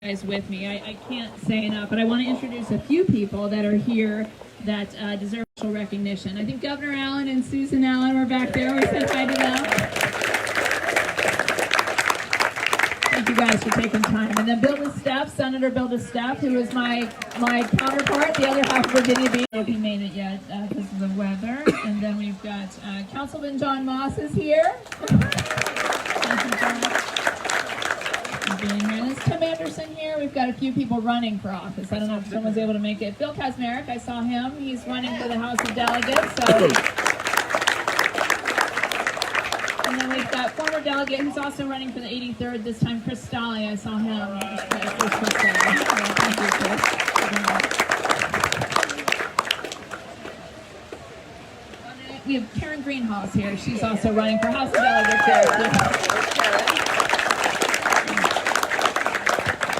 guys with me. I can't say enough, but I want to introduce a few people that are here that deserve special recognition. I think Governor Allen and Susan Allen were back there. We said hi to them. Thank you guys for taking time. And then Bill DeSteff, Senator Bill DeSteff, who is my counterpart, the other half of Virginia Beach. I don't know if he made it yet because of the weather. And then we've got Councilman John Moss is here. Thank you, John, for being here. And there's Tim Anderson here. We've got a few people running for office. I don't know if someone's able to make it. Bill Kazmarek, I saw him. He's running for the House of Delegates. And then we've got former delegate who's also running for the 83rd this time, Chris Stolley. I saw him. Thank you, Chris. We have Karen Greenhalgh here. She's also running for House of Delegates here.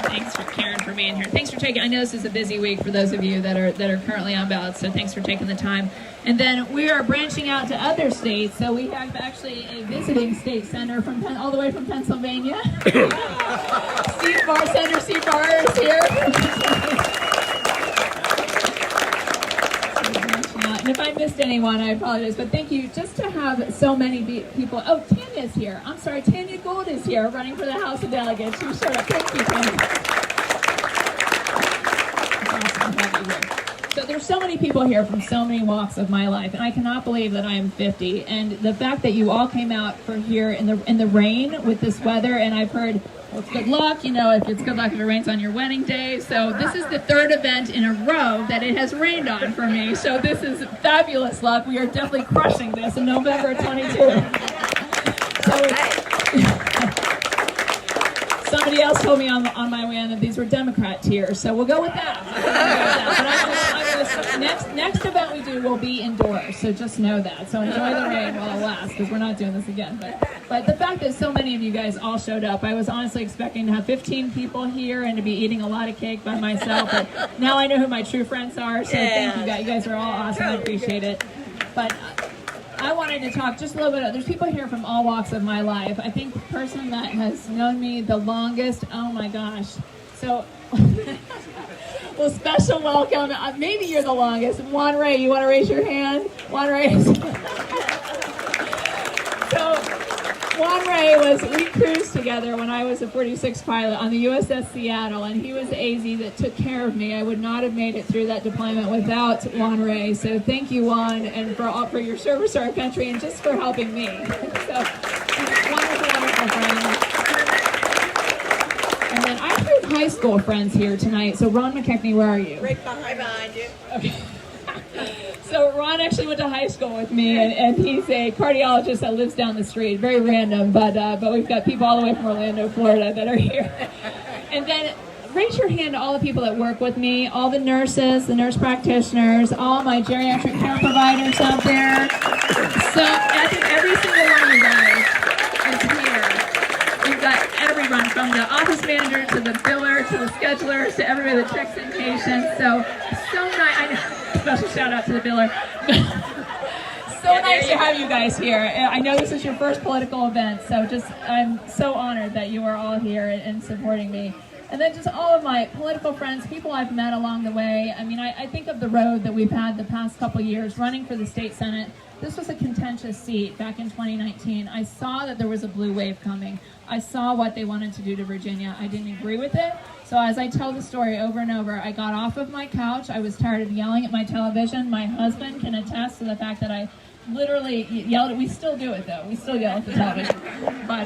Thanks for Karen for being here. Thanks for taking. I know this is a busy week for those of you that are currently on ballot. So thanks for taking the time. And then we are branching out to other states. So we have actually a visiting state senator from all the way from Pennsylvania. Senator Steve Barr is here. And if I missed anyone, I apologize. But thank you just to have so many people. Oh, Tanya's here. I'm sorry, Tanya Gould is here running for the House of Delegates. She showed up. Thank you, Tanya. So there's so many people here from so many walks of my life, and I cannot believe that I am 50. And the fact that you all came out for here in the rain with this weather, and I've heard, well, it's good luck, if it's good luck if it rains on your wedding day. So this is the third event in a row that it has rained on for me. So this is fabulous luck. We are definitely crushing this in November 22. Somebody else told me on my way in that these were Democrat tears, so we'll go with that. But next event we do will be indoors, so just know that. So enjoy the rain while it lasts, because we're not doing this again. But the fact that so many of you guys all showed up, I was honestly expecting to have 15 people here and to be eating a lot of cake by myself. But now I know who my true friends are, so thank you guys. You guys are all awesome. I appreciate it. But I wanted to talk just a little bit. There's people here from all walks of my life. I think the person that has known me the longest, oh my gosh. So, well, special welcome. Maybe you're the longest. Juan Ray, you want to raise your hand? Juan Ray. So, Juan Ray we cruised together when I was a 46 pilot on the USS Seattle, and he was the AZ that took care of me. I would not have made it through that deployment without Juan Ray. So thank you, Juan, and for your service to our country and just for helping me. So, wonderful friend. And then I have high school friends here tonight. So Ron McKechnie, where are you? Right behind you. Okay. So Ron actually went to high school with me, and he's a cardiologist that lives down the street. Very random, but we've got people all the way from Orlando, Florida that are here. And then raise your hand to all the people that work with me, all the nurses, the nurse practitioners, all my geriatric care providers out there. So I think every single one of you guys is here. We've got everyone from the office manager to the biller to the schedulers to everybody that checks in patients. So nice. I know. Special shout out to the biller. So nice to have you guys here. I know this is your first political event, so I'm so honored that you are all here and supporting me. And then just all of my political friends, people I've met along the way. I mean, I think of the road that we've had the past couple years running for the state senate. This was a contentious seat back in 2019. I saw that there was a blue wave coming. I saw what they wanted to do to Virginia. I didn't agree with it. So as I tell the story over and over, I got off of my couch. I was tired of yelling at my television. My husband can attest to the fact that I literally yelled. We still do it though. We still yell at the television. But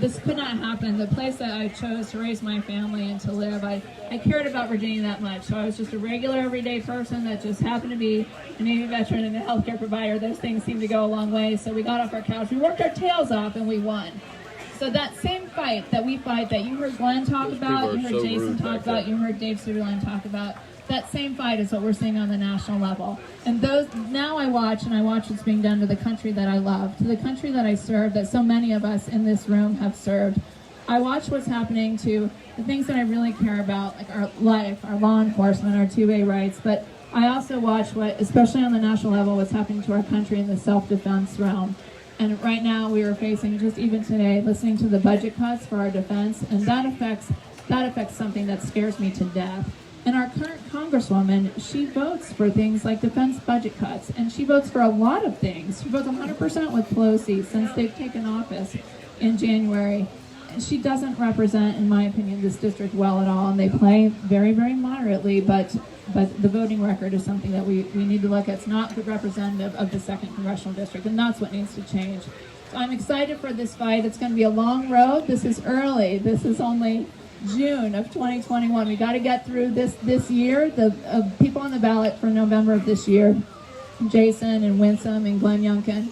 this could not happen. The place that I chose to raise my family and to live, I cared about Virginia that much. So I was just a regular, everyday person that just happened to be a Navy veteran and a healthcare provider. Those things seem to go a long way. So we got off our couch. We worked our tails off and we won. So that same fight that we fight, that you heard Glenn talk about, you heard Jason talk about, you heard Dave Suderland talk about, that same fight is what we're seeing on the national level. And now I watch what's being done to the country that I love, to the country that I serve, that so many of us in this room have served. I watch what's happening to the things that I really care about, like our life, our law enforcement, our 2A rights, but I also watch what, especially on the national level, what's happening to our country in the self-defense realm. And right now we are facing, just even today, listening to the budget cuts for our defense, and that affects that affects something that scares me to death. And our current Congresswoman, she votes for things like defense budget cuts, and she votes for a lot of things. She votes 100% with Pelosi since they've taken office in January. And she doesn't represent, in my opinion, this district well at all, and they play very, very moderately, but the voting record is something that we need to look at. It's not representative of the 2nd Congressional District, and that's what needs to change. So I'm excited for this fight. It's going to be a long road. This is early. This is only June of 2021. We got to get through this year. The people on the ballot for November of this year, Jason and Winsome and Glenn Youngkin,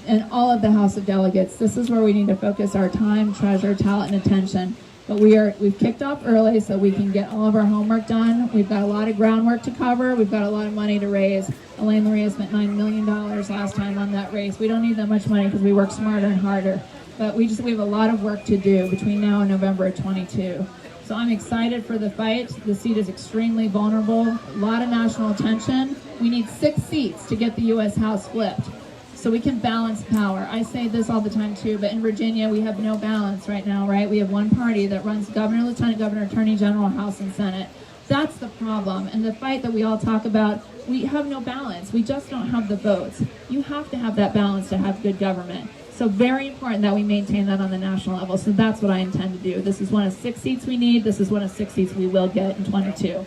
and all of the House of Delegates. This is where we need to focus our time, treasure, talent, and attention. But we've kicked off early so we can get all of our homework done. We've got a lot of groundwork to cover. We've got a lot of money to raise. Elaine Luria spent $9 million last time on that race. We don't need that much money because we work smarter and harder. But we have a lot of work to do between now and November of 22. So I'm excited for the fight. The seat is extremely vulnerable, a lot of national attention. We need 6 seats to get the U.S. House flipped so we can balance power. I say this all the time too, but in Virginia we have no balance right now, right? We have one party that runs governor, lieutenant governor, attorney general, House and Senate. That's the problem. And the fight that we all talk about, we have no balance. We just don't have the votes. You have to have that balance to have good government. So very important that we maintain that on the national level. So that's what I intend to do. This is one of 6 seats we need. This is one of 6 seats we will get in 22.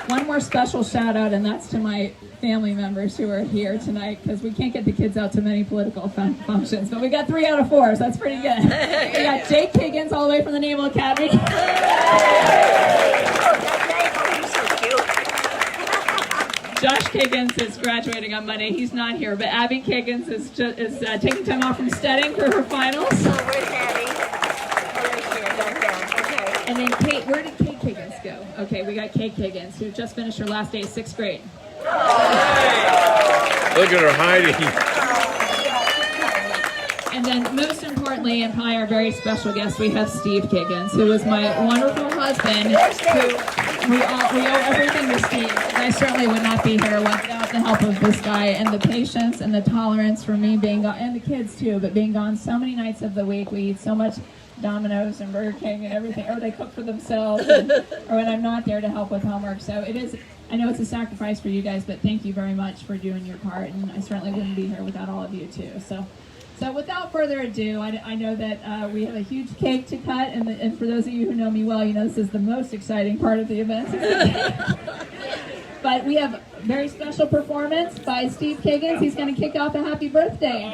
One more special shout out, and that's to my family members who are here tonight, because we can't get the kids out to many political functions, but we got 3 out of 4, so that's pretty good. We got Jake Kiggans all the way from the Naval Academy. Josh Kiggans is graduating on Monday. He's not here, but Abby Kiggans is taking time off from studying for her finals. Oh, where's Abby? Oh, there's here, back down. Okay. And then Kate, where did Kate Kiggans go? Okay, we got Kate Kiggans, who just finished her last day of 6th grade. Look at her hiding. And then, most importantly, and probably our very special guest, we have Steve Kiggans, who is my wonderful husband. We owe everything to Steve. And I certainly would not be here without the help of this guy and the patience and the tolerance for me being gone, and the kids too, but being gone so many nights of the week. We eat so much Domino's and Burger King and everything, or they cook for themselves, or when I'm not there to help with homework. So it is, I know it's a sacrifice for you guys, but thank you very much for doing your part, and I certainly wouldn't be here without all of you too. So without further ado, I know that we have a huge cake to cut, and for those of you who know me well, you know this is the most exciting part of the event. But we have a very special performance by Steve Kiggans. He's going to kick off a happy birthday.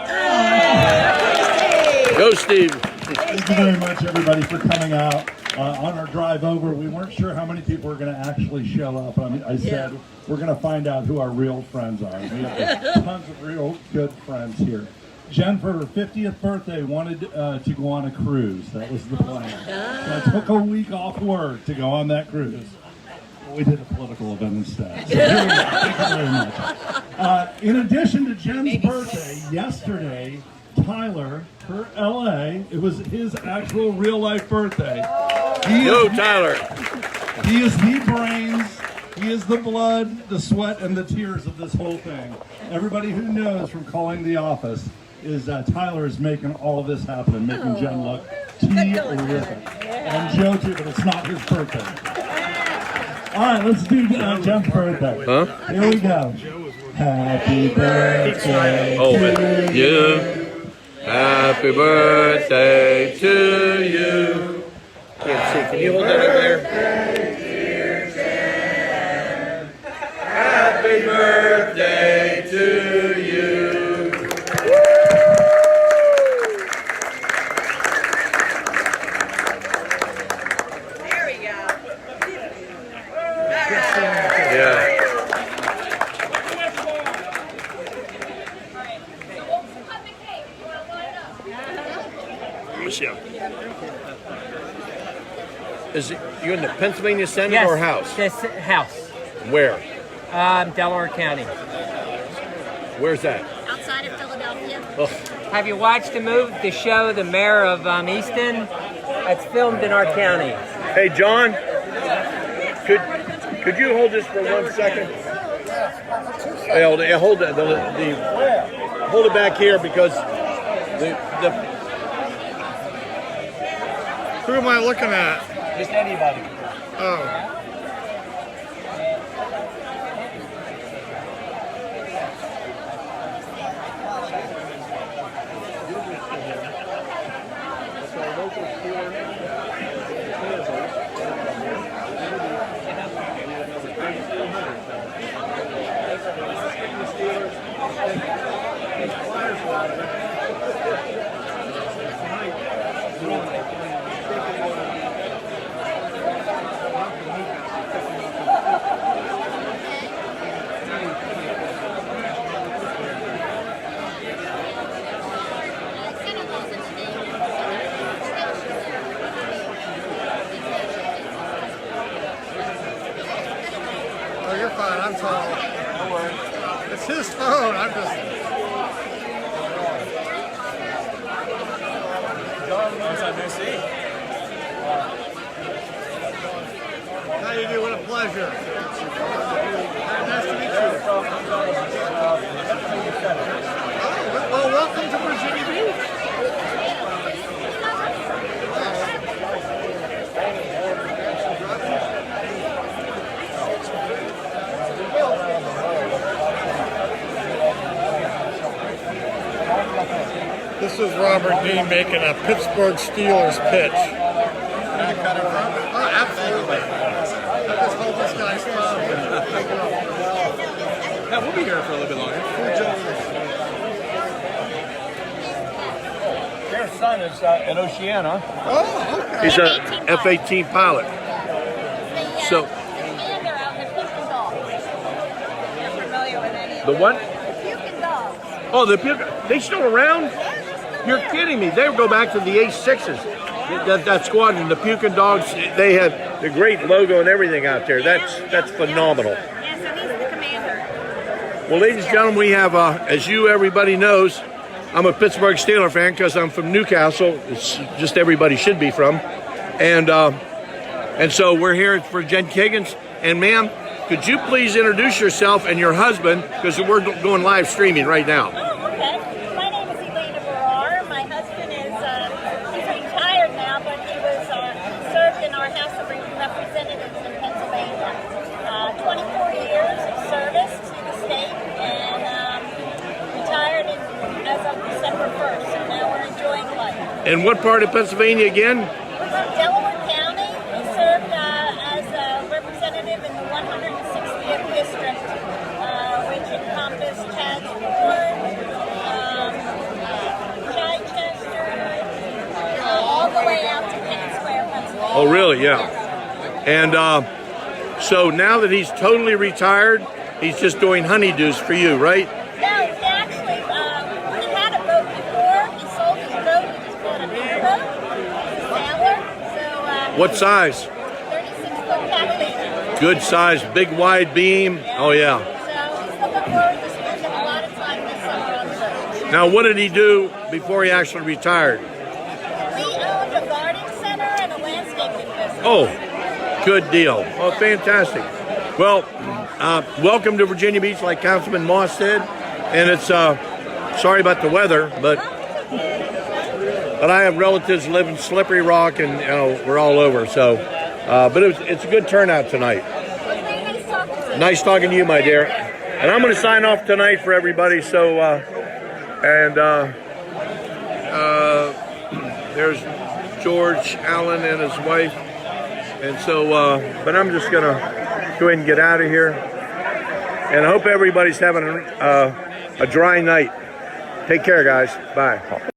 Go, Steve. Thank you very much, everybody, for coming out. On our drive over, we weren't sure how many people were going to actually show up. I said, we're going to find out who our real friends are. We have tons of real good friends here. Jen, for her 50th birthday, wanted to go on a cruise. That was the plan. So I took a week off work to go on that cruise. We did a political event instead. So here we go. Thank you very much. In addition to Jen's birthday, yesterday, Tyler, her LA, it was his actual real-life birthday. Tyler. He is the brains, he is the blood, the sweat, and the tears of this whole thing. Everybody who knows from calling the office is Tyler is making all of this happen and making Jen look terrific. And Joe too, but it's not his birthday. All right, let's do Jen's birthday. Huh? Here we go. Happy birthday to you. Happy birthday to you. Can't see. Can you hold that over there? Happy birthday to you. There we go. Yeah. Michelle. Is it, you in the Pennsylvania Senate Yes, or House? This House. Where? Delaware County. Where's that? Outside of Philadelphia. Oh, Have you watched the show, The Mayor of Easton? It's filmed in our county. hey, John. Could you hold this for 1 second? Hey, hold the hold it back here because the Who am I looking at? just anybody. Oh. Oh, you're fine. I'm tall. Don't worry. It's his phone. I'm just. How you do? What a pleasure. Nice to meet you. Oh, well, welcome to Virginia Beach. This is Robert Dean making a Pittsburgh Steelers pitch. Oh, absolutely. I just hold this guy's phone. Yeah, we'll be here for a little bit longer. Their son is in Oceana. Oh, okay. He's a F-18 pilot. So Commander out in the Kiggans dog. You're familiar with any of the what? Kiggans dogs? Oh, they still around? You're kidding me. They go back to the A6s. That squadron, the Pukin Dogs, they have the great logo and everything out there. That's phenomenal. Yeah, so he's the commander. Well, ladies and gentlemen, we have, as everybody knows, I'm a Pittsburgh Steeler fan because I'm from Newcastle. It's just everybody should be from. And so we're here for Jen Kiggans. And ma'am, could you please introduce yourself and your husband because we're going live streaming right now. Oh, okay. My name is Elena Barrar. My husband is he's retired now, but he was served in our House of Representatives in Pennsylvania. 24 years of service to the state, and retired as of December 1st. So now we're enjoying life. And what part of Pennsylvania again? We're from Delaware County. He served as a representative in the 160th district, which encompassed Chatsworth, Chichester, all the way out to Penn Square, Pennsylvania. Oh, really? Yeah. And so now that he's totally retired, he's just doing honeydews for you, right? No, he actually, he had a boat before. He sold his boat. He just bought a new boat. He's a sailor. So, What size? 36-foot Catalina. Good size, big wide beam. Oh, yeah. So he's looking forward to spending a lot of time this summer on the boat. Now, what did he do before he actually retired? We owned a garden center and a landscaping business. Oh, good deal. Oh, fantastic. Well, welcome to Virginia Beach, like Councilman Moss said. And it's, sorry about the weather, but I have relatives who live in Slippery Rock, and we're all over. So, but it's a good turnout tonight. Nice talking to you, my dear. And I'm going to sign off tonight for everybody. So, there's George Allen and his wife. And so, but I'm just going to go ahead and get out of here. And I hope everybody's having a dry night. Take care, guys. Bye.